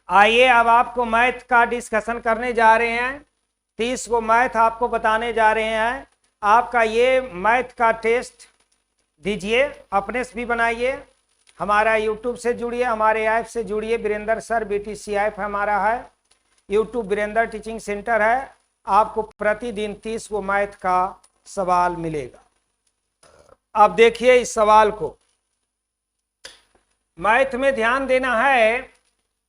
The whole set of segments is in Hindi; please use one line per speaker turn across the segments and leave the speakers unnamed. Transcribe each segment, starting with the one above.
आइए अब आपको मैथ का डिस्कशन करने जा रहे हैं। 30 को मैथ आपको बताने जा रहे हैं। आपका ये मैथ का टेस्ट दीजिए, अपने से भी बनाइए, हमारा यूट्यूब से जुड़िए, हमारे ऐप से जुड़िए। वीरेंद्र सर BTC ऐप हमारा है, यूट्यूब वीरेंद्र टीचिंग सेंटर है। आपको प्रतिदिन 30 को मैथ का सवाल मिलेगा। अब देखिए इस सवाल को, मैथ में ध्यान देना है।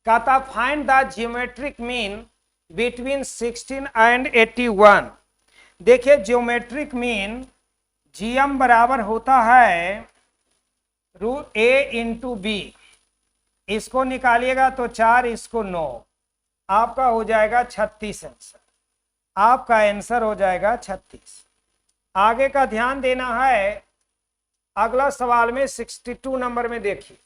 कहता find the geometric mean between 16 and 81। देखिए ज्योमेट्रिक मीन GM बराबर होता है √A/B। इसको निकालिएगा तो 4, इसको 9, आपका हो जाएगा 36 आंसर। आपका आंसर हो जाएगा 36। आगे का ध्यान देना है। अगला सवाल में 62 नंबर में देखिए,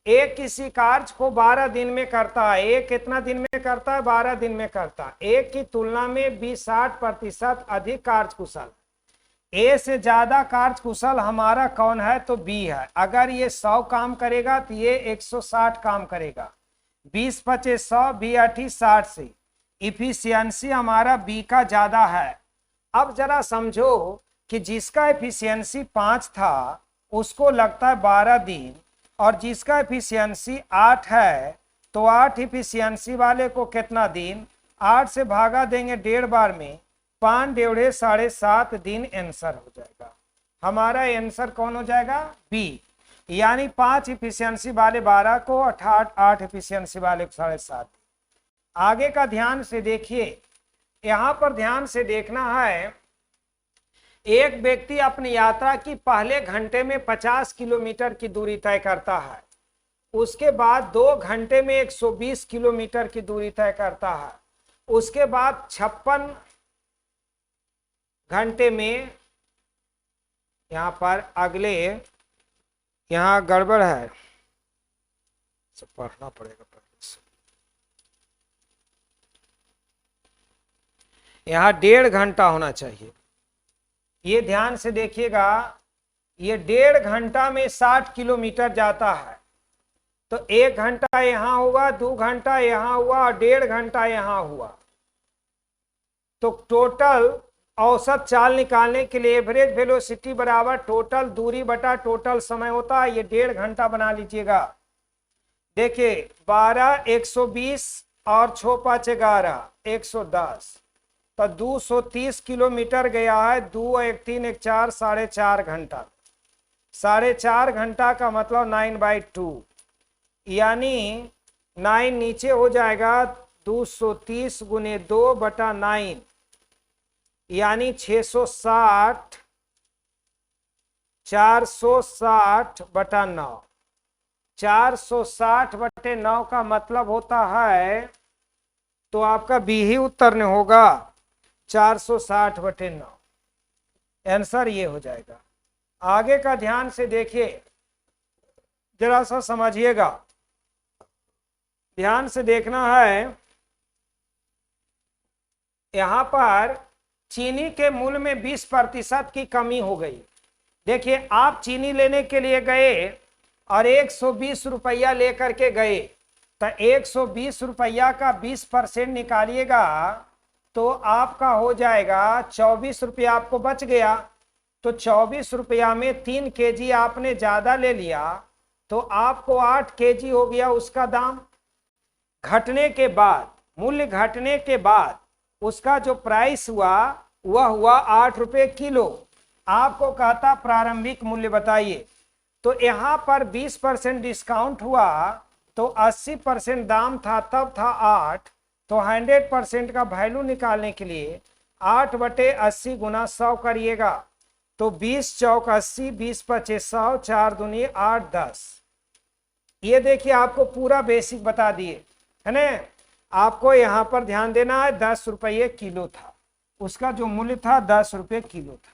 एक किसी कार्य को 12 दिन में करता है। एक कितना दिन में करता है? 12 दिन में करता है। एक की तुलना में 60% अधिक कार्यकुशल। ए से ज्यादा कार्यकुशल हमारा कौन है? तो बी है। अगर ये 100 काम करेगा तो ये 160 काम करेगा। 20 × 100, 20 × 60 से इफिशियंसी हमारा बी का ज्यादा है। अब जरा समझो कि जिसका एफिशिएंसी 5 था उसको लगता है 12 दिन, और जिसका एफिशिएंसी 8 है तो 8 एफिशिएंसी वाले को कितना दिन? 8 से भागा देंगे 1.5 बार में, 5 × 1.5 7.5 दिन आंसर हो जाएगा। हमारा आंसर कौन हो जाएगा? बी। यानी 5 एफिशिएंसी वाले 12 को, 8 एफिशिएंसी वाले को 7.5। आगे का ध्यान से देखिए, यहां पर ध्यान से देखना है। एक व्यक्ति अपनी यात्रा की पहले घंटे में 50 किलोमीटर की दूरी तय करता है, उसके बाद 2 घंटे में 120 किलोमीटर की दूरी तय करता है, उसके बाद 56 घंटे में, यहां पर अगले, यहां गड़बड़ है, सब पढ़ना पड़ेगा पहले से। यहां 1.5 घंटा होना चाहिए। ये ध्यान से देखिएगा, ये 1.5 घंटा में 60 किलोमीटर जाता है। तो 1 घंटा यहां हुआ, 2 घंटा यहां हुआ और 1.5 घंटा यहां हुआ। तो टोटल औसत चाल निकालने के लिए एवरेज वेलोसिटी बराबर टोटल दूरी बटा टोटल समय होता है। ये 1.5 घंटा बना लीजिएगा। देखिए 12 120 और 6 × 5 = 11 110, तो 230 किलोमीटर गया है। 2 × 1 3 × 1 4 4.5 घंटा। 4.5 घंटा का मतलब 9/2, यानी 9 नीचे हो जाएगा। 230 × 2/9 यानी 660, 460/9। 460/9 का मतलब होता है, तो आपका बी ही उत्तर में होगा, 460/9। आंसर ये हो जाएगा। आगे का ध्यान से देखिए, जरा सा समझिएगा, ध्यान से देखना है। यहां पर चीनी के मूल्य में 20% की कमी हो गई। देखिए आप चीनी लेने के लिए गए और 120 रुपया लेकर के गए, तो 120 रुपया का 20% निकालिएगा तो आपका हो जाएगा 24 रुपया, आपको बच गया। तो 24 रुपया में 3 kg आपने ज्यादा ले लिया, तो आपको 8 kg हो गया उसका दाम। घटने के बाद, मूल्य घटने के बाद उसका जो प्राइस हुआ वह हुआ 8 रुपये किलो। आपको कहता प्रारंभिक मूल्य बताइए, तो यहां पर 20% डिस्काउंट हुआ, तो 80% दाम था, तब था 8। तो 100% का वैल्यू निकालने के लिए 8/80 × 100 करिएगा, तो 20 चौक 80, 20 × 5 100, 4 दूनी 8 10। ये देखिए आपको पूरा बेसिक बता दिए है ना। आपको यहाँ पर ध्यान देना है, 10 रुपये किलो था, उसका जो मूल्य था 10 रुपये किलो था।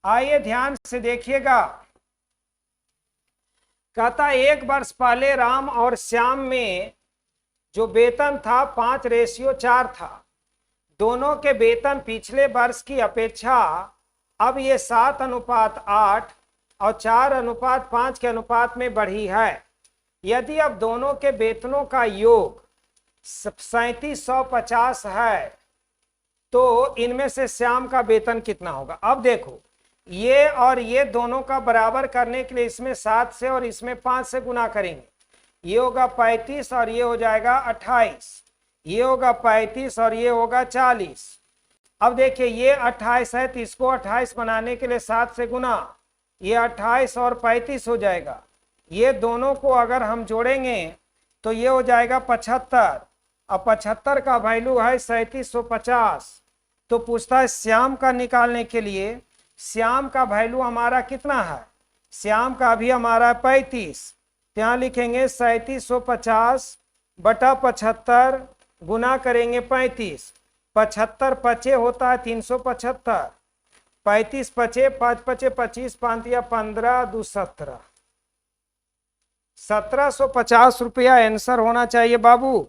आइए ध्यान से देखिएगा। कहता 1 वर्ष पहले राम और श्याम में जो वेतन था 5:4 था। दोनों के वेतन पिछले वर्ष की अपेक्षा अब ये 7:8 और 4:5 के अनुपात में बढ़ी है। यदि अब दोनों के वेतनों का योग 3750 है तो इनमें से श्याम का वेतन कितना होगा। अब देखो ये और ये दोनों का बराबर करने के लिए इसमें 7 से और इसमें 5 से गुना करेंगे। ये होगा 35 और ये हो जाएगा 28, ये होगा 35 और ये होगा 40। अब देखिए ये 28 है तो इसको 28 बनाने के लिए 7 से गुना, ये 28 और 35 हो जाएगा। ये दोनों को अगर हम जोड़ेंगे तो ये हो जाएगा 75। अब 75 का वैल्यू है 3750। तो पूछता है श्याम का निकालने के लिए, श्याम का वैल्यू हमारा कितना है, श्याम का भी हमारा 35। यहाँ लिखेंगे 3750 बटा 75 गुना करेंगे 35। 75 पचे होता है 375, 35 पचे 5 पचे 25, 5 या 15 दो 17, 1750 रुपया आंसर होना चाहिए बाबू।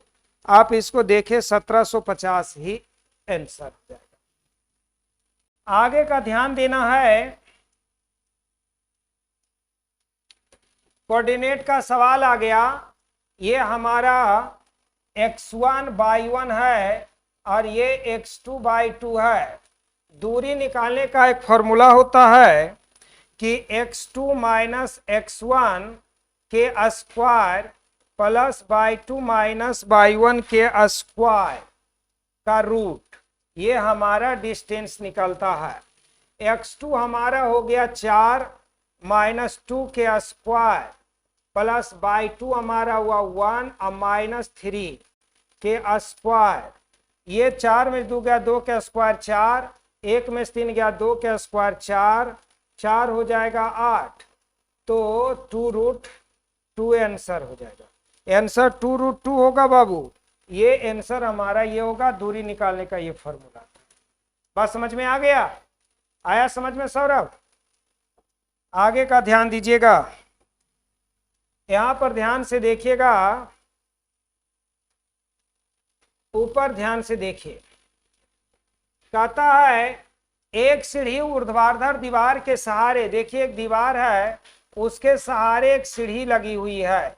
आप इसको देखें 1750 ही आंसर हो जाएगा। आगे का ध्यान देना है, कोऑर्डिनेट का सवाल आ गया। ये हमारा x1/1 है और ये x2/2 है। दूरी निकालने का एक फॉर्मूला होता है कि x2 माइनस x1 के square plus y2 minus y1 के स्क्वायर का रूट, ये हमारा डिस्टेंस निकलता है। x2 हमारा हो गया 4 माइनस 2 के स्क्वायर प्लस y2 हमारा हुआ 1 और माइनस 3 के स्क्वायर। ये 4 में 2 गया 2 के स्क्वायर 4, 1 में 3 गया 2 के स्क्वायर 4, 4 हो जाएगा 8। तो 2√2 आंसर हो जाएगा। आंसर 2√2 होगा बाबू। ये आंसर हमारा ये होगा, दूरी निकालने का ये फॉर्मूला। बात समझ में आ गया? आया समझ में सौरभ? आगे का ध्यान दीजिएगा, यहां पर ध्यान से देखिएगा, ऊपर ध्यान से देखिए। कहता है एक सीढ़ी ऊर्ध्वाधर दीवार के सहारे, देखिए एक दीवार है उसके सहारे एक सीढ़ी लगी हुई है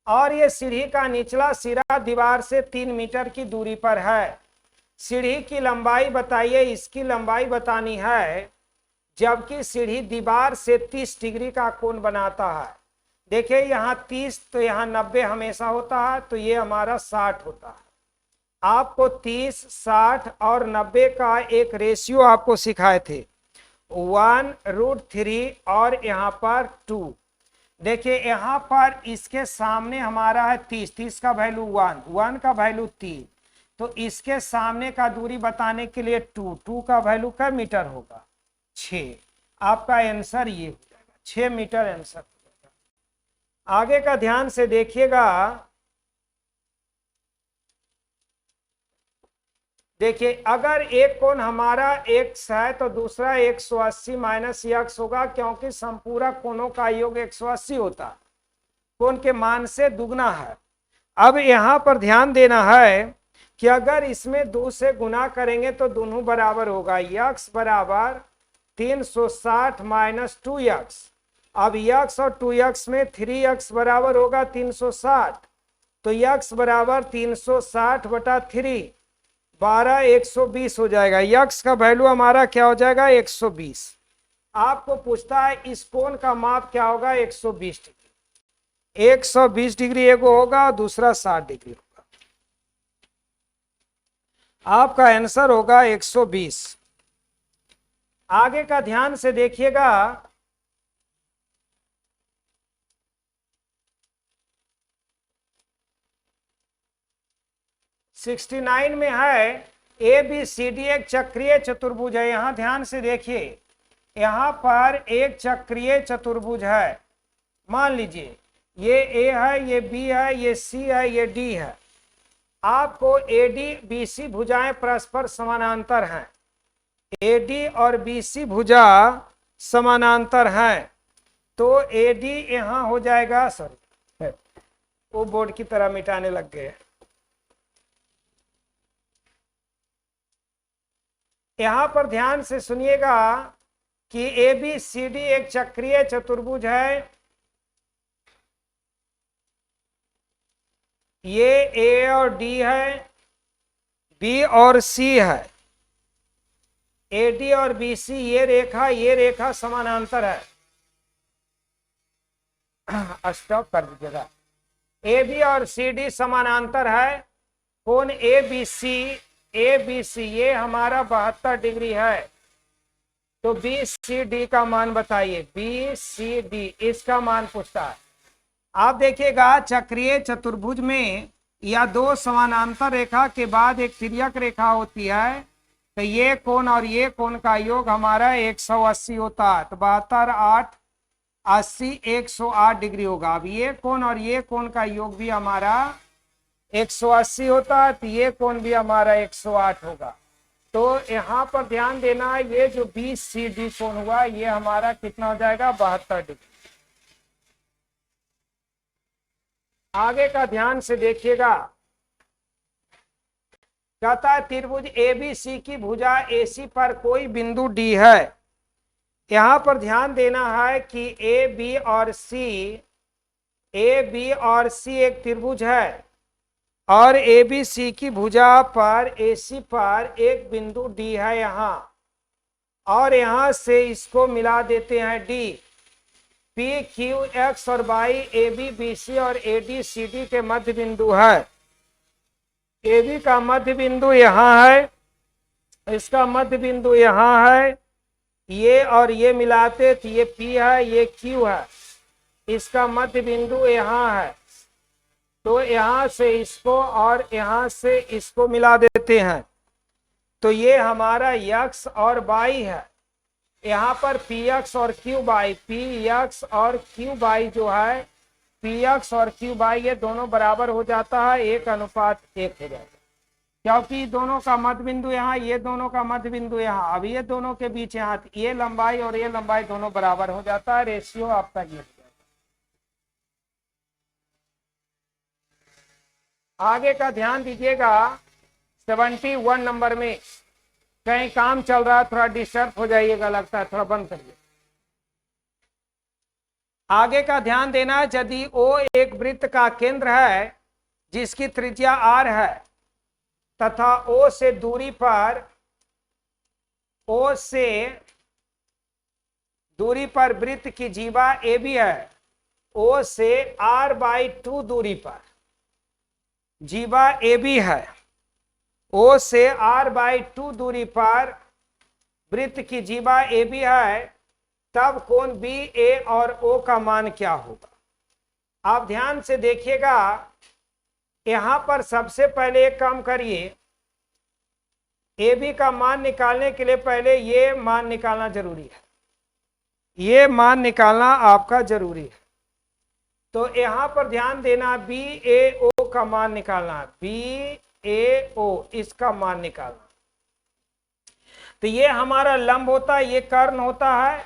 और ये सीढ़ी का निचला सिरा दीवार से 3 मीटर की दूरी पर है। सीढ़ी की लंबाई बताइए, इसकी लंबाई बतानी है, जबकि सीढ़ी दीवार से 30 डिग्री का कोण बनाता है। देखिए यहाँ 30 तो यहाँ 90 हमेशा होता है, तो ये हमारा 60 होता है। आपको 30, 60 और 90 का एक रेशियो आपको सिखाए थे, 1√3 और यहाँ पर 2। देखिए यहाँ पर इसके सामने हमारा है 30, 30 का वैल्यू 1, 1 का वैल्यू 3, तो इसके सामने का दूरी बताने के लिए 2, 2 का वैल्यू क्या मीटर होगा, 6। आपका आंसर ये हो जाएगा, 6 मीटर आंसर हो जाएगा। आगे का ध्यान से देखिएगा, देखिए अगर एक कोण हमारा x है तो दूसरा 180 माइनस x होगा, क्योंकि संपूरक कोणों का योग 180 होता है, कोण के मान से दुगना है। अब यहाँ पर ध्यान देना है कि अगर इसमें 2 से गुना करेंगे तो दोनों बराबर होगा, x बराबर 360 माइनस 2x। अब x और 2x में 3x बराबर होगा 360, तो x बराबर 360 बटा 3, 12 120 हो जाएगा। x का वैल्यू हमारा क्या हो जाएगा, 120। आपको पूछता है इस कोण का माप क्या होगा, 120 डिग्री। 120 डिग्री एक होगा, दूसरा 60 डिग्री होगा। आपका आंसर होगा 120। आगे का ध्यान से देखिएगा, सिक्सटी 69 में है ABCD एक चक्रीय चतुर्भुज है। यहां ध्यान से देखिए, यहां पर एक चक्रीय चतुर्भुज है। मान लीजिए ये A है, ये B है, ये C है, ये D है। आपको AD-BC भुजाएं परस्पर समानांतर हैं, AD और BC भुजा समानांतर हैं, तो AD यहां हो जाएगा, सॉरी वो बोर्ड की तरह मिटाने लग गए। यहां पर ध्यान से सुनिएगा कि ABCD एक चक्रीय चतुर्भुज है। ये ए और डी है, बी और सी है, ए डी और बी सी, ये रेखा समानांतर है। स्टॉप कर दीजिएगा। ए बी और सी डी समानांतर है। कोण ए बी सी ये हमारा 72 डिग्री है। तो बी सी डी का मान बताइए, बी सी डी इसका मान पूछता है। आप देखिएगा चक्रीय चतुर्भुज में या दो समानांतर रेखा के बाद एक तिर्यक रेखा होती है, तो ये कोण और ये कोण का योग हमारा 180 होता है। तो 72 8 80 108 डिग्री होगा। अब ये कोण और ये कोण का योग भी हमारा 180 होता है, तो ये कोण भी हमारा 108 होगा। तो यहाँ पर ध्यान देना, ये जो बी सी डी कोण हुआ ये हमारा कितना हो जाएगा, 72 डिग्री। आगे का ध्यान से देखिएगा, कहता है त्रिभुज एबीसी की भुजा एसी पर कोई बिंदु डी है। यहां पर ध्यान देना है कि ए बी और सी एक त्रिभुज है और एबीसी की भुजा पर एसी पर एक बिंदु डी है यहां, और यहां से इसको मिला देते हैं डी। पी क्यू एक्स और Y A B B C और ए डी सी डी के मध्य बिंदु है। ए बी का मध्य बिंदु यहाँ है, इसका मध्य बिंदु यहाँ है, ये और ये मिलाते तो ये पी है, ये क्यू है, इसका मध्य बिंदु यहाँ है। तो यहाँ से इसको और यहाँ से इसको मिला देते हैं, तो ये हमारा यक्स और वाई है। यहाँ पर पी एक्स और क्यू बाई, पी एक्स और क्यू बाई जो है, पी एक्स और क्यू बाई ये दोनों बराबर हो जाता है, 1:1 हो जाएगा, क्योंकि दोनों का मध्य बिंदु यहाँ, ये दोनों का मध्य बिंदु यहाँ। अब ये दोनों के बीच यहाँ ये लंबाई और ये लंबाई दोनों बराबर हो जाता है, रेशियो आपका ये हो जाएगा। आगे का ध्यान दीजिएगा, 71 नंबर में कहीं काम चल रहा है, थोड़ा डिस्टर्ब हो जाइएगा, लगता है थोड़ा बंद करिए। आगे का ध्यान देना, यदि ओ एक वृत्त का केंद्र है जिसकी त्रिज्या r है तथा ओ से दूरी पर वृत्त की जीवा ए बी है, ओ से r/2 दूरी पर जीवा ए बी है, ओ से r/2 दूरी पर वृत्त की जीवा ए बी है, तब कोण बी ए और ओ का मान क्या होगा। आप ध्यान से देखिएगा, यहां पर सबसे पहले एक काम करिए, ए बी का मान निकालने के लिए पहले ये मान निकालना जरूरी है, ये मान निकालना आपका जरूरी है। तो यहां पर ध्यान देना, बी ए ओ का मान निकालना, बी ए ओ इसका मान निकालना। तो ये हमारा लंब होता है, ये कर्ण होता है,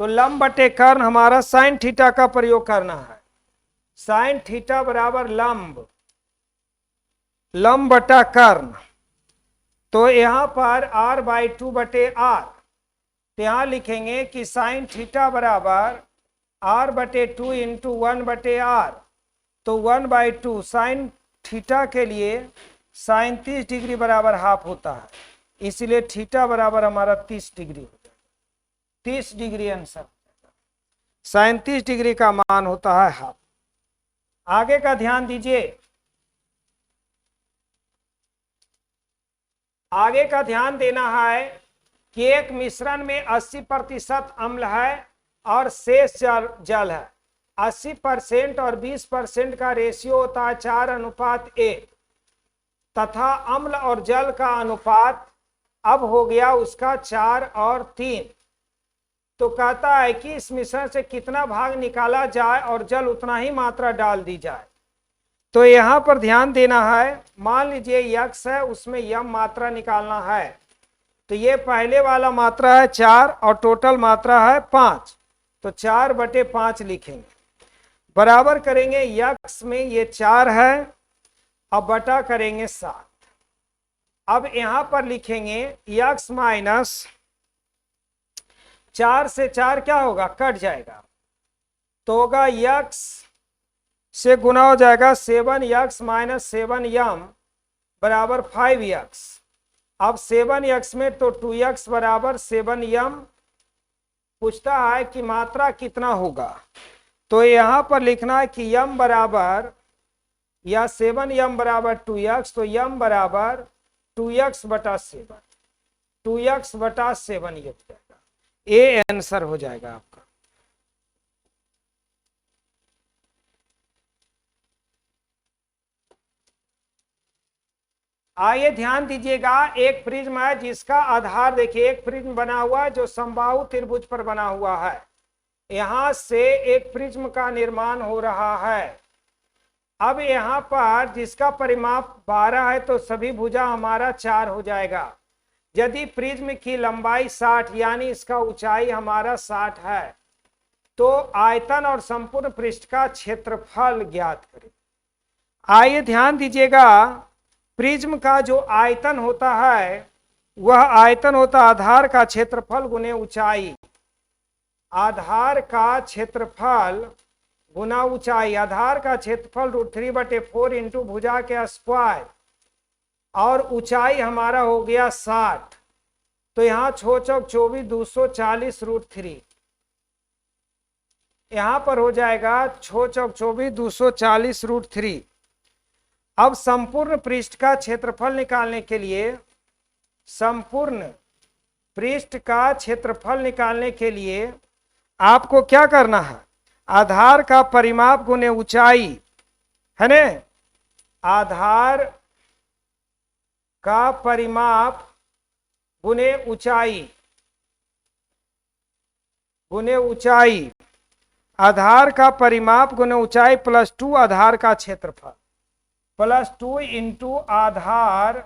तो लंब बटे कर्ण हमारा साइन थीटा का प्रयोग करना है। साइन थीटा बराबर लंब बटा कर्ण। तो यहां पर r/2 बटे r, तो यहां लिखेंगे कि साइन थीटा बराबर r/2 इंटू 1 बटे r। तो 1/2 साइन थीटा के लिए साइन 30 डिग्री बराबर हाफ होता है, इसलिए थीटा बराबर हमारा 30 डिग्री हो जाएगा, 30 डिग्री आंसर। साइन 30 डिग्री का मान होता है हाफ। आगे का ध्यान दीजिए, आगे का ध्यान देना है कि एक मिश्रण में 80% अम्ल है और शेष जल है। 80% और 20% का रेशियो होता है 4:1, तथा अम्ल और जल का अनुपात अब हो गया उसका 4 और 3। तो कहता है कि इस मिश्रण से कितना भाग निकाला जाए और जल उतना ही मात्रा डाल दी जाए। तो यहाँ पर ध्यान देना है, मान लीजिए यक्स है, उसमें यम मात्रा निकालना है, तो ये पहले वाला मात्रा है 4 और टोटल मात्रा है 5, तो 4/5 लिखेंगे, बराबर करेंगे यक्स में ये 4 है, अब बटा करेंगे 7। अब यहां पर लिखेंगे यक्स माइनस 4 से 4 क्या होगा, कट जाएगा, तो होगा यक्स से गुना हो जाएगा 7x माइनस 7m बराबर 5x। अब 7x में तो 2x बराबर 7m पूछता है कि मात्रा कितना होगा, तो यहां पर लिखना है कि m बराबर या 7m बराबर 2x, तो m बराबर 2x बटा 7, 2x बटा 7 ये हो जाएगा, ए आंसर हो जाएगा आपका। आइए ध्यान दीजिएगा, एक प्रिज्म है जिसका आधार देखिए, एक प्रिज्म बना हुआ है जो समबाहु त्रिभुज पर बना हुआ है। यहां से एक प्रिज्म का निर्माण हो रहा है। अब यहां पर जिसका परिमाप 12 है तो सभी भुजा हमारा 4 हो जाएगा। यदि प्रिज्म की लंबाई 60 यानी इसका ऊंचाई हमारा 60 है, तो आयतन और संपूर्ण पृष्ठ का क्षेत्रफल ज्ञात करें। आइए ध्यान दीजिएगा, प्रिज्म का जो आयतन होता है वह आयतन होता आधार का क्षेत्रफल गुने ऊंचाई, आधार का क्षेत्रफल गुना ऊंचाई। आधार का क्षेत्रफल √3/4 इंटू भुजा के स्क्वायर, और ऊंचाई हमारा हो गया 60, तो यहाँ 6 चौक 24, 240 √3, यहां पर हो जाएगा 6 चौक 24, 240 √3। अब संपूर्ण पृष्ठ का क्षेत्रफल निकालने के लिए, संपूर्ण पृष्ठ का क्षेत्रफल निकालने के लिए आपको क्या करना है, आधार का परिमाप गुने ऊंचाई है ना, आधार का परिमाप गुने ऊंचाई, गुने ऊंचाई, आधार का परिमाप गुने ऊंचाई प्लस 2 आधार का क्षेत्रफल, प्लस 2 इंटू आधार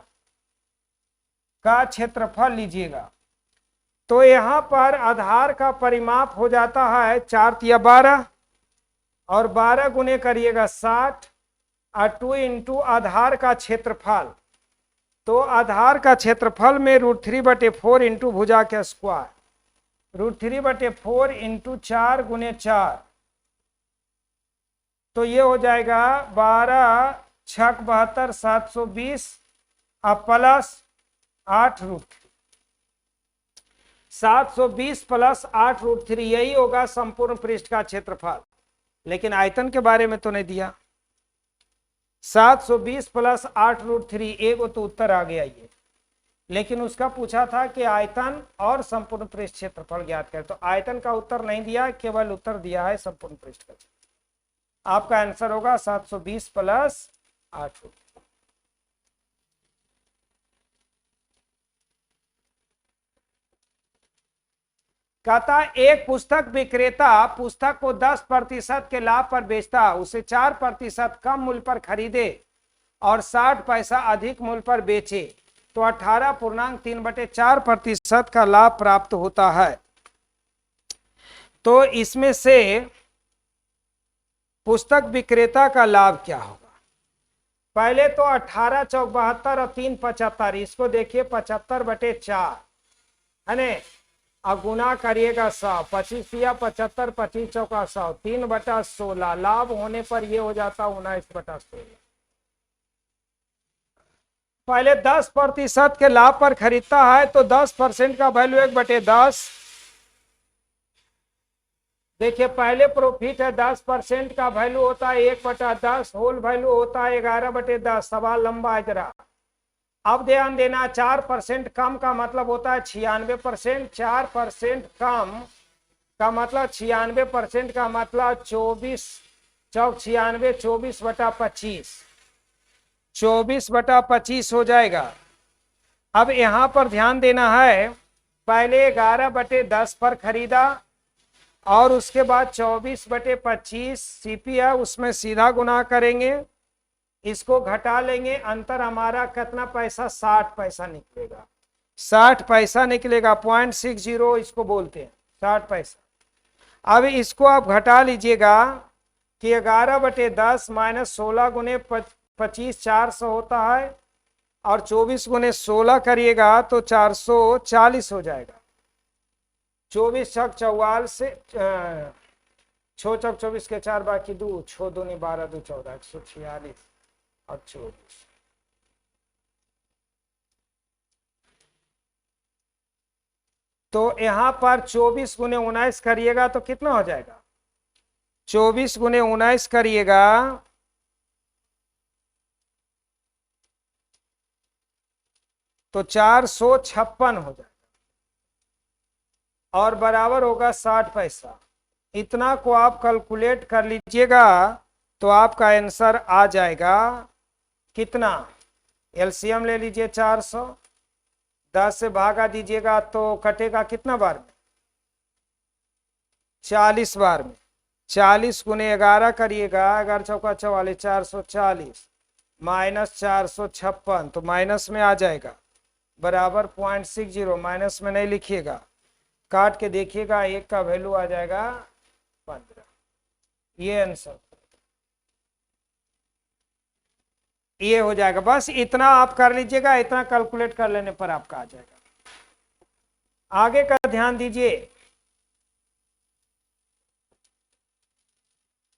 का क्षेत्रफल लीजिएगा। तो यहां पर आधार का परिमाप हो जाता है 4 तिया 12, और 12 गुने करिएगा 60, और 2 इंटू आधार का क्षेत्रफल, तो आधार का क्षेत्रफल में √3/4 इंटू भुजा के स्क्वायर, √3/4 इंटू 4 गुने 4, तो ये हो जाएगा 12 6 72 720 और प्लस 8 √3, 720 प्लस 8 √3, यही होगा संपूर्ण पृष्ठ का क्षेत्रफल। लेकिन आयतन के बारे में तो नहीं दिया। 720 प्लस 8 √3, एक तो उत्तर आ गया ये, लेकिन उसका पूछा था कि आयतन और संपूर्ण पृष्ठ क्षेत्रफल ज्ञात करें, तो आयतन का उत्तर नहीं दिया, केवल उत्तर दिया है संपूर्ण पृष्ठ का। आपका आंसर होगा 720 प्लस 8 √3। कहता एक पुस्तक विक्रेता पुस्तक को 10% के लाभ पर बेचता, उसे 4% कम मूल्य पर खरीदे और 60 पैसा अधिक मूल्य पर बेचे, तो 18.3/4% का लाभ प्राप्त होता है। तो इसमें से पुस्तक विक्रेता का लाभ क्या होगा? पहले तो 18 चौक 72 और 3 75, इसको देखिए 75/4 है ना, अब गुना करिएगा 100, 25 या 75, 25 चौका 100, 3/16, लाभ होने पर ये हो जाता 19/16। पहले 10% के लाभ पर खरीदता है तो 10% का वैल्यू 1/10। देखिए पहले प्रॉफिट है 10% का वैल्यू होता है 1/10, होल वैल्यू होता है 11/10। सवाल लंबा है जरा, अब ध्यान देना, 4% कम का मतलब होता है 96%, 4% कम का मतलब 96% का मतलब 24 चौक 96, 24/25, 24/25 हो जाएगा। अब यहां पर ध्यान देना है, पहले 11/10 पर खरीदा और उसके बाद 24/25 सीपी है, उसमें सीधा गुना करेंगे, इसको घटा लेंगे, अंतर हमारा कितना पैसा 60 पैसा निकलेगा, 60 पैसा निकलेगा, 0.60 इसको बोलते हैं 60 पैसा। अब इसको आप घटा लीजिएगा कि 11/10 माइनस 16 गुने 25 400 होता है, और 24 गुने 16 करिएगा तो 440 हो जाएगा। 24 छक 44 से छो चौक 24 के 4 बाकी 2, छो दूनी 12 2 14, 146 और 24। तो यहां पर 24 गुने 19 करिएगा तो कितना हो जाएगा? 24 गुने 19 करिएगा तो 456 हो जाएगा और बराबर होगा 60 पैसा। इतना को आप कैलकुलेट कर लीजिएगा तो आपका आंसर आ जाएगा कितना? एलसीएम ले लीजिए 400, 10 से भागा दीजिएगा तो कटेगा कितना बार में? 40 बार में। 40 गुने 11 करिएगा, 11 चौका 44, 440 माइनस 456 तो माइनस में आ जाएगा, बराबर 0.60, माइनस में नहीं लिखिएगा, काट के देखिएगा, एक का वैल्यू आ जाएगा 15। ये आंसर ये हो जाएगा। बस इतना आप कर लीजिएगा, इतना कैलकुलेट कर लेने पर आपका आ जाएगा। आगे का ध्यान दीजिए,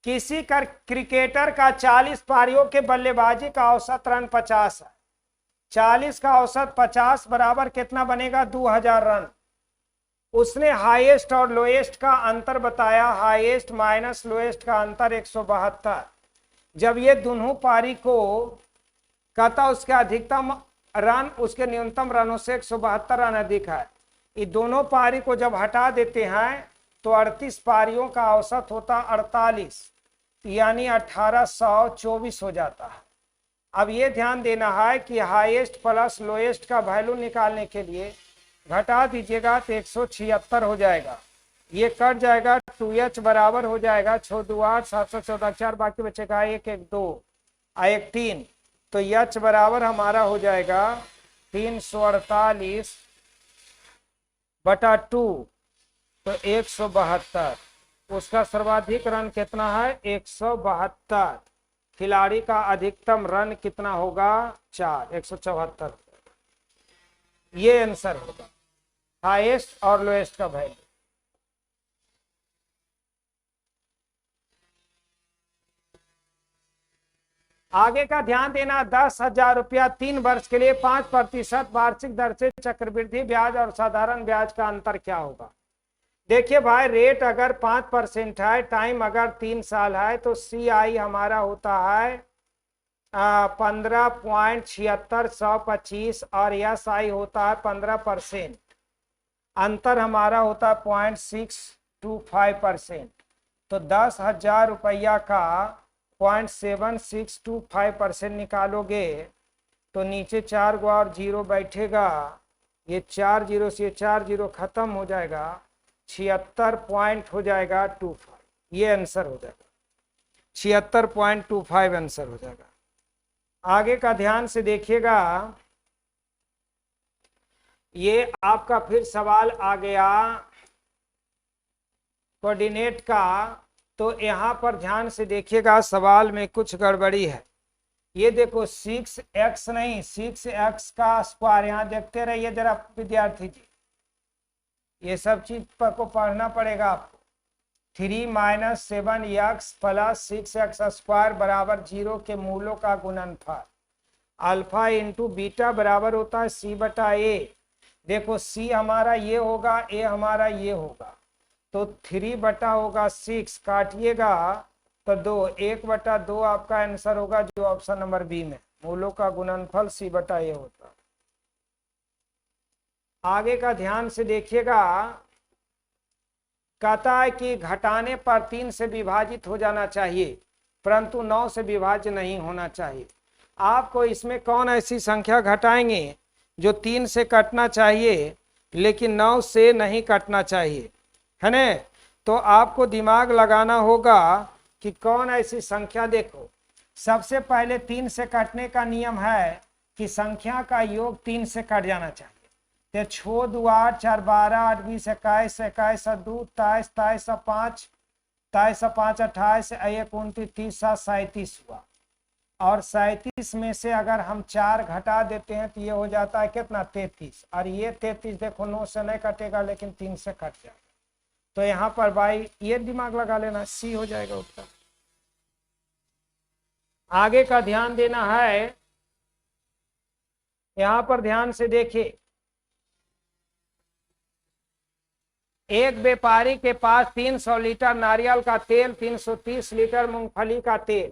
किसी क्रिकेटर का 40 पारियों के बल्लेबाजी का औसत रन 50 है। 40 का औसत 50 बराबर कितना बनेगा? 2000 रन। उसने हाईएस्ट और लोएस्ट का अंतर बताया, हाईएस्ट माइनस लोएस्ट का अंतर 172। जब ये दोनों पारी को कहता उसके अधिकतम रन उसके न्यूनतम रनों से 172 रन अधिक है, ये दोनों पारी को जब हटा देते हैं तो 38 पारियों का औसत होता 48, यानी 1824 हो जाता है। अब ये ध्यान देना है कि हाईएस्ट प्लस लोएस्ट का वैल्यू निकालने के लिए घटा दीजिएगा तो 176 हो जाएगा, ये कट जाएगा, 2h बराबर हो जाएगा 6 2 8 714, 4 बाकी बचेगा 1 1 2 1 3, तो h बराबर हमारा हो जाएगा 348 बटा 2, तो 172। उसका सर्वाधिक रन कितना है? 172। खिलाड़ी का अधिकतम रन कितना होगा? 4, 174। ये आंसर होगा हाईएस्ट और लोएस्ट का वैल्यू। आगे का ध्यान देना, 10,000 रुपया 3 वर्ष के लिए 5% वार्षिक दर से चक्रवृद्धि ब्याज और साधारण ब्याज का अंतर क्या होगा? देखिए भाई, रेट अगर 5% है, टाइम अगर 3 साल है, तो CI हमारा होता है 15.76 और SI होता है 15%। अंतर हमारा होता है 0.625%। तो 10,000 रुपया का 0.7625% निकालोगे तो नीचे 4 गो और 0 बैठेगा, ये 4 0 से 4 0 खत्म हो जाएगा, 76 पॉइंट हो जाएगा 25। ये आंसर हो जाएगा 76.25 आंसर हो जाएगा। आगे का ध्यान से देखिएगा, ये आपका फिर सवाल आ गया कोऑर्डिनेट का, तो यहां पर ध्यान से देखिएगा, सवाल में कुछ गड़बड़ी है। ये देखो 6x नहीं 6x का स्क्वायर, यहां देखते रहिए जरा विद्यार्थी जी, ये सब चीज पर को पढ़ना पड़ेगा आपको। 3 - 7x प्लस 6x स्क्वायर बराबर 0 के मूलों का गुणनफल, अल्फा इंटू बीटा बराबर होता है c बटा a। देखो c हमारा ये होगा, a हमारा ये होगा, तो 3 बटा होगा 6, काटिएगा तो 2, 1 बटा 2 आपका आंसर होगा, जो ऑप्शन नंबर बी में मूलों का गुणनफल c बटा a होता। आगे का ध्यान से देखिएगा, कहता है कि घटाने पर 3 से विभाजित हो जाना चाहिए, परंतु 9 से विभाज्य नहीं होना चाहिए। आपको इसमें कौन ऐसी संख्या घटाएंगे जो 3 से कटना चाहिए लेकिन 9 से नहीं कटना चाहिए, है ना? तो आपको दिमाग लगाना होगा कि कौन ऐसी संख्या। देखो, सबसे पहले 3 से कटने का नियम है कि संख्या का योग 3 से कट जाना चाहिए। तो 6 2 8 4 12 8 20 21 21 2 23 23 5 23 5 28 1 29 30 37 हुआ, और 37 में से अगर हम 4 घटा देते हैं तो ये हो जाता है कितना? 33, और ये 33 देखो 9 से नहीं कटेगा लेकिन 3 से कट जाएगा, तो यहाँ पर भाई ये दिमाग लगा लेना, सी हो जाएगा उत्तर। आगे का ध्यान देना है, यहां पर ध्यान से देखिए, एक व्यापारी के पास 300 लीटर नारियल का तेल, 330 लीटर मूंगफली का तेल,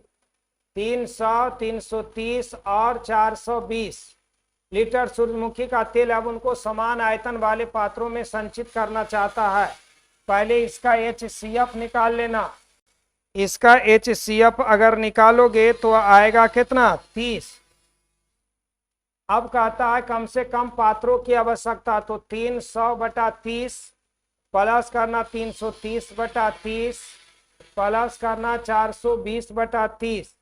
300, 330 और 420 लीटर सूरजमुखी का तेल अब उनको समान आयतन वाले पात्रों में संचित करना चाहता है। पहले इसका HCF निकाल लेना। इसका HCF अगर निकालोगे तो आएगा कितना, 30। अब कहता है कम से कम पात्रों की आवश्यकता, तो 300/30 प्लस करना 330/30 प्लस करना 420/30,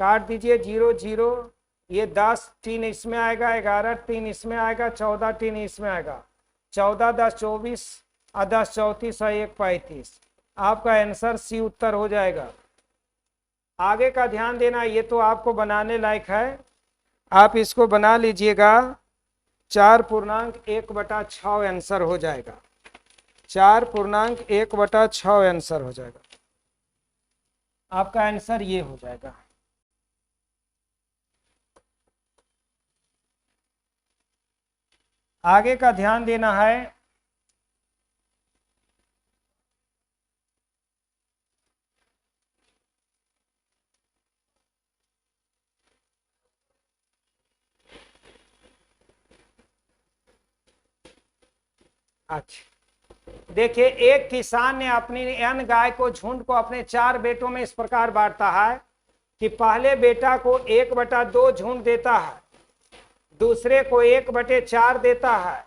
काट दीजिए 0 0, ये 10 3 इसमें आएगा, 11 3 इसमें आएगा, 14 3 इसमें आएगा, 14 10 24 और 10 34 और 1 35। आपका आंसर सी उत्तर हो जाएगा। आगे का ध्यान देना, ये तो आपको बनाने लायक है, आप इसको बना लीजिएगा। 4.1/6 आंसर हो जाएगा, 4.1/6 आंसर हो जाएगा। आपका आंसर ये हो जाएगा। आगे का ध्यान देना है, अच्छा देखिए, एक किसान ने अपनी n गाय को झुंड को अपने 4 बेटों में इस प्रकार बांटता है कि पहले बेटा को 1/2 झुंड देता है, दूसरे को 1/4 देता है,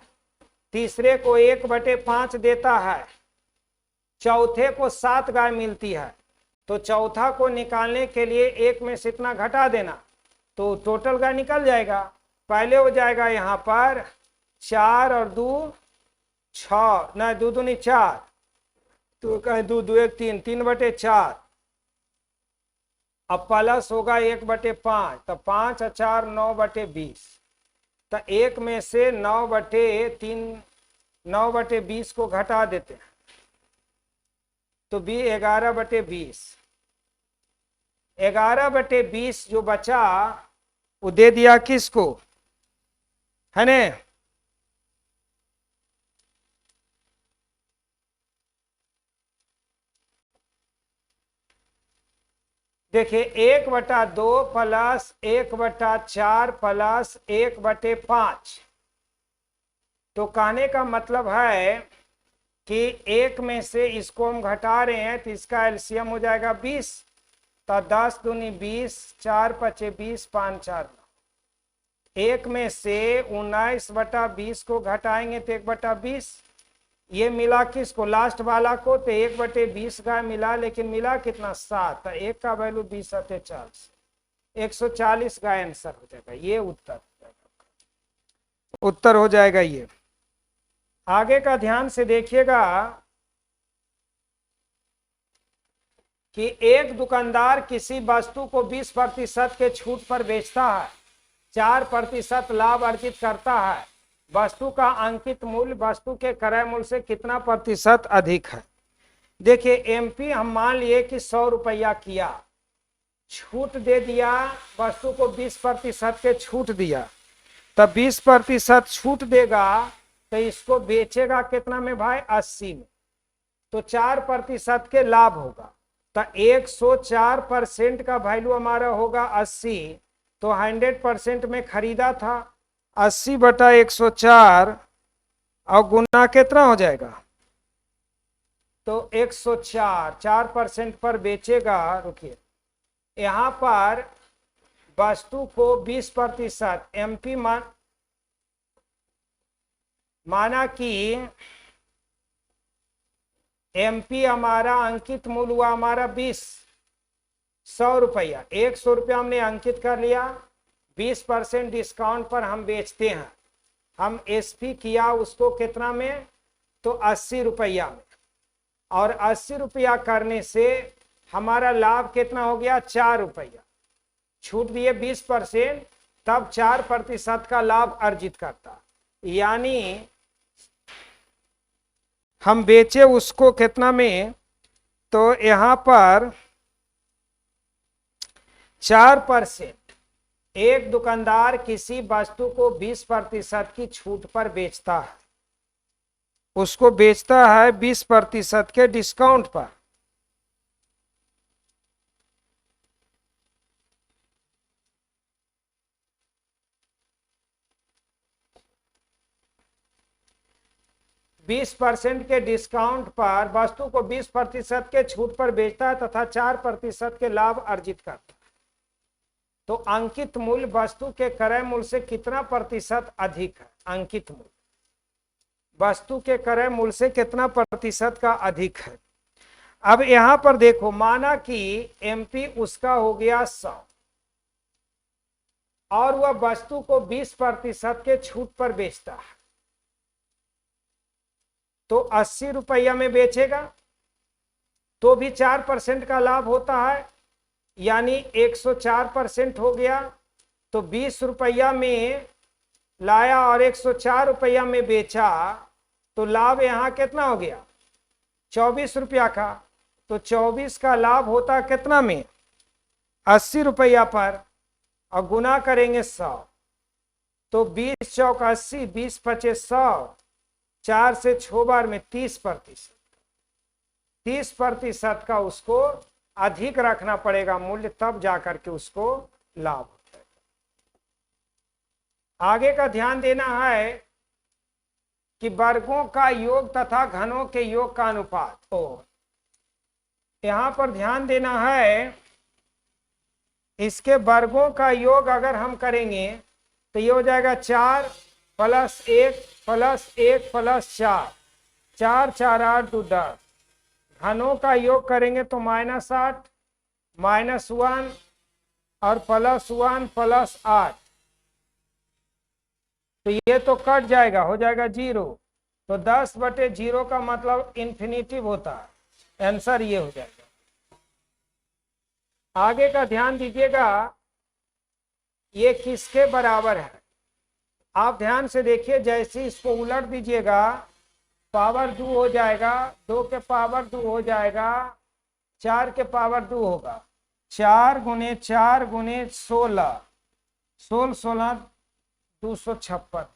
तीसरे को 1/5 देता है, चौथे को 7 गाय मिलती है। तो चौथा को निकालने के लिए 1 में से इतना घटा देना, तो टोटल गाय निकल जाएगा। पहले हो जाएगा यहाँ पर 4 और 2 6, नहीं 2 दूनी 4, तो कहे 2 2 1 3, 3/4, अब प्लस होगा 1/5, तो 5 और 4 9/20, तो 1 में से 9/3 9/20 को घटा देते हैं, तो 11/20, 11/20 जो बचा वो दे दिया किसको, है ने, देखिए 1/2 प्लस 1/4 प्लस 1/5, तो कहने का मतलब है कि 1 में से इसको हम घटा रहे हैं, तो इसका एलसीएम हो जाएगा 20, तो 10 दूनी 20, 4 5 20, 5 4 9। 1 में से 19/20 को घटाएंगे तो 1/20, ये मिला किसको, लास्ट वाला को, तो 1/20 का मिला, लेकिन मिला कितना 7, तो 1 का वैल्यू 20 × 40, 140 का आंसर हो जाएगा। ये उत्तर हो जाएगा ये। आगे का ध्यान से देखिएगा कि एक दुकानदार किसी वस्तु को 20% के छूट पर बेचता है, 4% लाभ अर्जित करता है, वस्तु का अंकित मूल्य वस्तु के क्रय मूल्य से कितना प्रतिशत अधिक है। देखिए एमपी हम मान लिए कि 100 रुपया किया, छूट दे दिया, वस्तु को 20% के छूट दिया, तब 20% छूट देगा तो इसको बेचेगा कितना में भाई, 80 में, तो 4% के लाभ होगा, तो 104% का वैल्यू हमारा होगा 80, तो 100% में खरीदा था, 80/104 और गुना कितना हो जाएगा, तो 104, 4% पर बेचेगा। रुकिए, यहाँ पर वस्तु को 20% एमपी माना कि एमपी हमारा अंकित मूल्य हुआ हमारा 100 रुपया, 100 रुपया हमने अंकित कर लिया, 20% डिस्काउंट पर हम बेचते हैं, हम एसपी किया उसको कितना में, तो 80 रुपया में, और 80 रुपया करने से हमारा लाभ कितना हो गया, 4 रुपया, छूट दिए 20%, तब 4% का लाभ अर्जित करता, यानी हम बेचे उसको कितना में, तो यहां पर 4%। एक दुकानदार किसी वस्तु को 20% की छूट पर बेचता है, उसको बेचता है 20% के डिस्काउंट पर। बीस परसेंट के डिस्काउंट पर वस्तु को 20% के छूट पर बेचता है तथा 4% के लाभ अर्जित करता है। तो अंकित मूल्य वस्तु के क्रय मूल्य से कितना प्रतिशत अधिक है? अंकित मूल्य वस्तु के क्रय मूल्य से कितना प्रतिशत का अधिक है? अब यहां पर देखो, माना कि एमपी उसका हो गया 100 और वह वस्तु को 20% के छूट पर बेचता है, तो 80 रुपया में बेचेगा तो भी 4% का लाभ होता है, यानी 104% हो गया। तो 20 रुपया में लाया और 104 रुपया में बेचा, तो लाभ यहां कितना हो गया? 24 रुपया का। तो 24 का लाभ होता कितना में? 80 रुपया पर, और गुना करेंगे 100, तो 20 चौक 80, 20 पचे 100, 4 से 6 बार में 30%। 30% का उसको अधिक रखना पड़ेगा मूल्य, तब जाकर के उसको लाभ होता है। आगे का ध्यान देना है कि वर्गों का योग तथा घनों के योग का अनुपात। तो यहां पर ध्यान देना है, इसके वर्गों का योग अगर हम करेंगे तो ये हो जाएगा 4 + 1 + 1 + 4, 4 4 8 2 10। घनों का योग करेंगे तो -8 -1 और +1 +8, तो ये तो कट जाएगा, हो जाएगा 0। तो 10/0 का मतलब इंफिनिटिव होता है, आंसर ये हो जाएगा। आगे का ध्यान दीजिएगा, ये किसके बराबर है? आप ध्यान से देखिए, जैसे इसको उलट दीजिएगा पावर 2 हो जाएगा, 2 के पावर 2 हो जाएगा, 4 के पावर 2 होगा। 4 × 4 × 16, 16 16 256,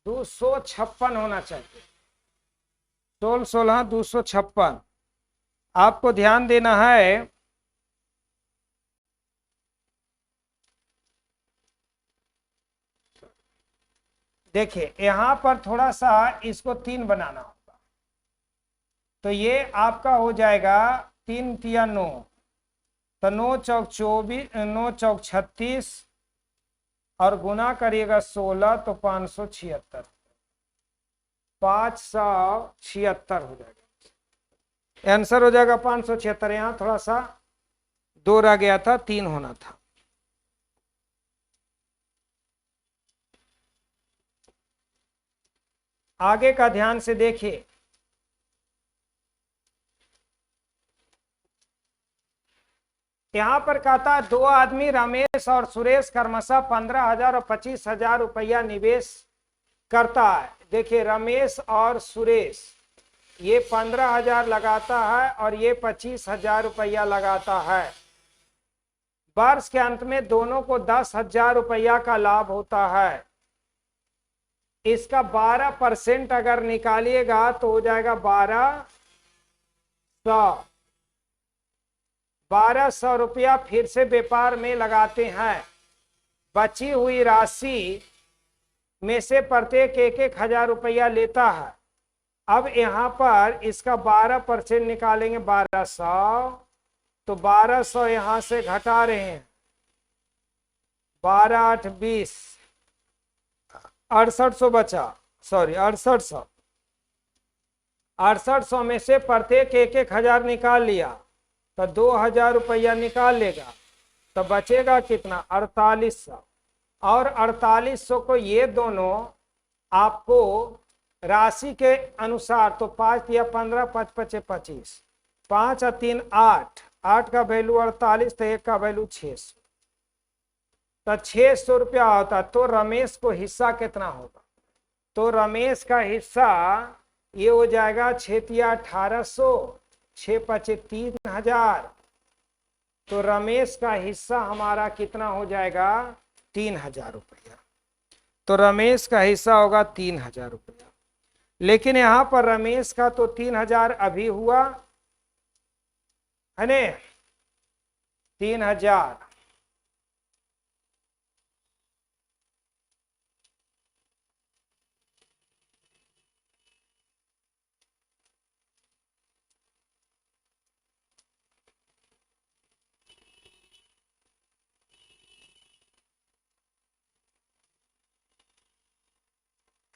256 होना चाहिए। 16 16 256। आपको ध्यान देना है, देखिए यहां पर थोड़ा सा इसको 3 बनाना होगा, तो ये आपका हो जाएगा 3 × 9, तो 9 चौक 24, 9 चौक 36 और गुना करिएगा 16, तो 576, 576 हो जाएगा। आंसर हो जाएगा 576। यहां थोड़ा सा 2 रह गया था, 3 होना था। आगे का ध्यान से देखिए, यहां पर कहता है 2 आदमी रमेश और सुरेश क्रमशः 15,000 और 25,000 रुपया निवेश करता है। देखिए रमेश और सुरेश ये 15,000 लगाता है और ये 25,000 रुपया लगाता है। वर्ष के अंत में दोनों को 10,000 रुपया का लाभ होता है। इसका 12% अगर निकालिएगा तो हो जाएगा 1200। 1200 रुपया फिर से व्यापार में लगाते हैं। बची हुई राशि में से प्रत्येक 1,000 रुपया लेता है। अब यहां पर इसका 12% निकालेंगे, 1200, तो 1200 यहां से घटा रहे हैं, 12 8 20, 6800 बचा, सॉरी 6800। 6800 में से प्रत्येक 1,000 निकाल लिया तो 2,000 रुपया निकाल लेगा, तो बचेगा कितना? 4800। और 4800 को ये दोनों आपको राशि के अनुसार, तो 5 या 15, 5 5 25, 5 और 3 8, 8 का वैल्यू 48, तो 1 का वैल्यू 600, तो 600 रुपया होता। तो रमेश को हिस्सा कितना होगा? तो रमेश का हिस्सा ये हो जाएगा 6×1800, 6×5 3000। तो रमेश का हिस्सा हमारा कितना हो जाएगा 3000 रुपया। तो रमेश का हिस्सा होगा 3000 रुपया। लेकिन यहां पर रमेश का तो 3000 अभी हुआ है ने, 3000।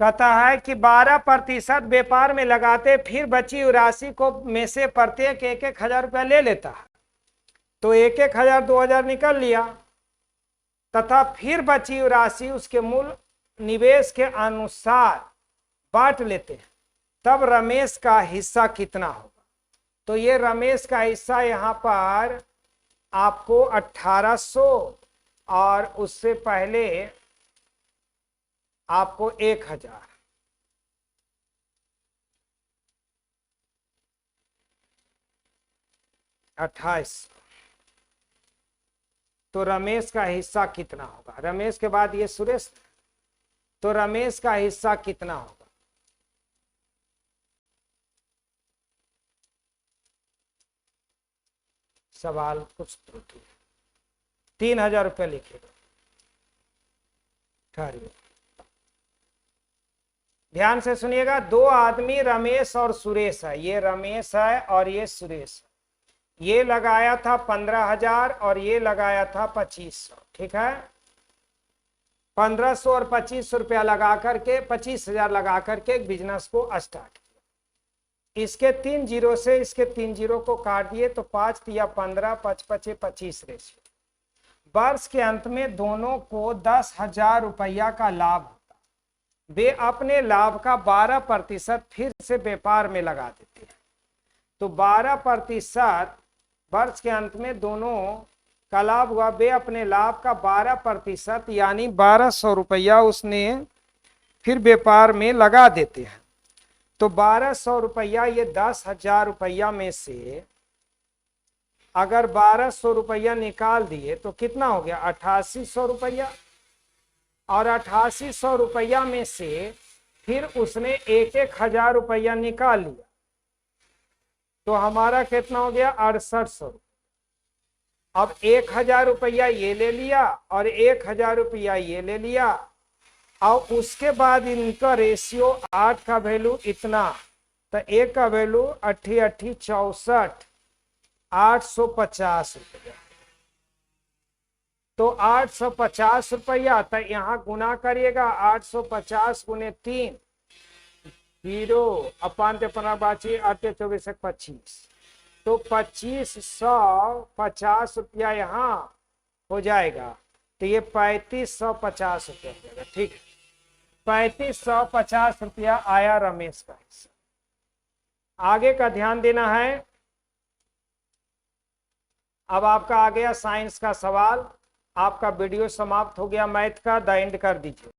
कहता है कि 12% व्यापार में लगाते, फिर बची राशि को में से प्रत्येक 1,000 रुपया ले लेता है। तो 1,000 2,000 निकल लिया, तथा फिर बची राशि उसके मूल निवेश के अनुसार बांट लेते हैं। तब रमेश का हिस्सा कितना होगा? तो ये रमेश का हिस्सा यहाँ पर आपको 1800 और उससे पहले आपको 1000, अट्ठाईस। तो रमेश का हिस्सा कितना होगा? रमेश के बाद ये सुरेश, तो रमेश का हिस्सा कितना होगा? सवाल कुछ त्रुटि, 3000 रुपये लिखेगा। ठहरिए, ध्यान से सुनिएगा। दो आदमी रमेश और सुरेश है, ये रमेश है और ये सुरेश है। ये लगाया था 15,000 और ये लगाया था 2500, ठीक है। 1500 और 2500 रुपया लगा करके 25,000 लगा करके एक बिजनेस को स्टार्ट किया। इसके 3 जीरो से इसके 3 जीरो को काट दिए तो 5 या 15, 5×5 25 रेशियो। वर्ष के अंत में दोनों को 10,000 रुपया का लाभ होता। वे अपने लाभ का 12% फिर से व्यापार में लगा देते हैं। तो 12% वर्ष के अंत में दोनों का लाभ हुआ। वे अपने लाभ का 12% यानी 1200 रुपया उसने फिर व्यापार में लगा देते हैं। तो 1200 रुपया, ये 10,000 रुपया में से अगर 1200 रुपया निकाल दिए तो कितना हो गया? 8800 रुपया। और 8800 रुपया में से फिर उसने 1,000 रुपया निकाल लिया तो हमारा कितना हो गया? 6800 रुपया। अब 1,000 रुपया ये ले लिया और 1,000 रुपया ये ले लिया, और उसके बाद इनका रेशियो 8 का वैल्यू इतना, तो 1 का वैल्यू 8 8 64, 850 रुपया। तो 850 रुपया, तो यहाँ गुना करिएगा 850 × 3, 0 अपान 15 8 24 25। तो 2550 रुपया यहाँ हो जाएगा। तो ये 3550 रुपया हो जाएगा, ठीक है। 3550 रुपया आया रमेश का हिस्सा। आगे का ध्यान देना है। अब आपका आ गया साइंस का सवाल। आपका वीडियो समाप्त हो गया मैथ का, द एंड कर दीजिए।